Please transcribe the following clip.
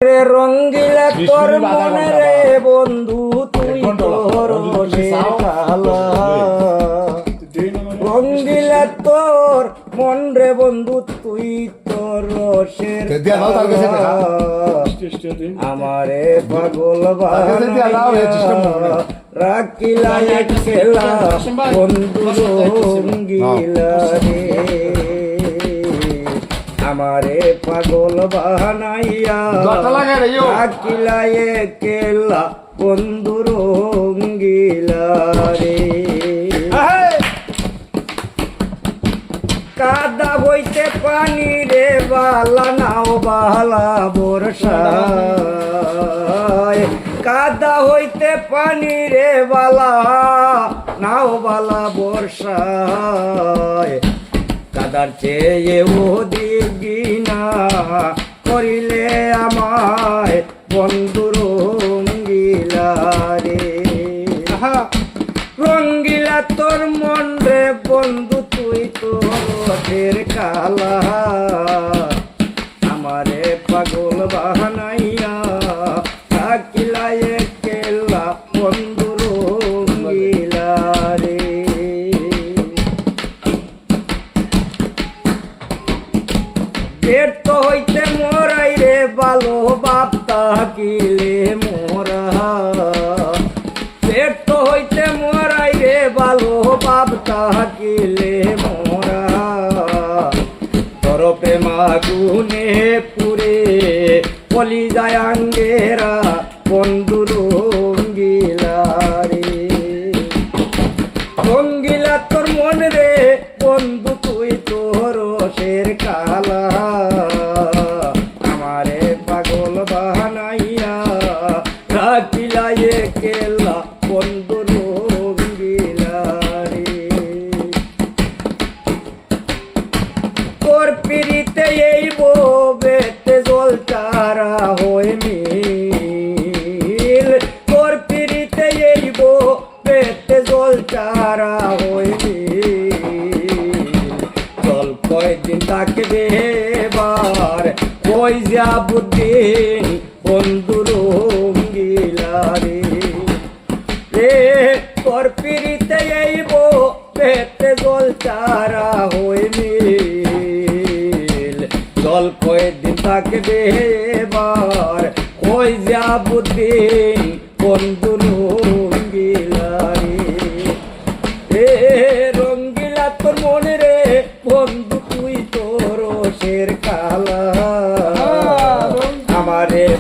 রে রঙ্গিলা তোর মনে রে বন্ধু তুই তোর কালা রঙ্গিলা তোর মন রে বন্ধু তুই তোর রসের আমারে পাগল রাখিলা খেলা বন্ধু রঙ্গিলা রে আমারে পাগল বানাইয়া রাখিলা কেলা বন্ধু রঙ্গিলা রে কাদা হইতে পানি রে বালা নাও বালা বর্ষা কাদা হইতে পানি রে বালা নাও বালা বর্ষা কাদার চেয়ে ওদিক গিনা করিলে আমায় বন্ধু রঙ্গিলা রে রঙ্গিলা তোর মন রে বন্ধু তুই তোর কালা আমারে পাগল বানাইয়া থাকিলা কেলা বন্ধু রঙ্গিলা রে ব্যর্থ হইতে মোরাই রে ভালো বাপ তাকিলে মোরা ব্যর্থ হইতে মোরাই রে ভালো বাপ তাকিলে মোরা তোর প্রেমাগুনে পুরে পলি যায় আঙ্গেরা বন্ধু রঙ্গিলা রে রঙ্গিলা তোর মন রে বন্ধু তুই তোর রসের কালা আমারে পাগল বানাইয়া রাখিলা কেলা বন্ধু রঙ্গিলা রে তোর পিড়িতে এই বেতে জল চারা হয়ে মিল তোর পিড়িতে এই বেতে জল চারা হয়ে চল কয়দিন থাকবে এবার ওই যাবুদ্দিন বন্ধু রঙ্গিলা রে রে তোর পিড়িতে এই বেতে জল চারা হয়ে মিল চল কয়দিন থাকবে এবার ওই যাবুদ্দিন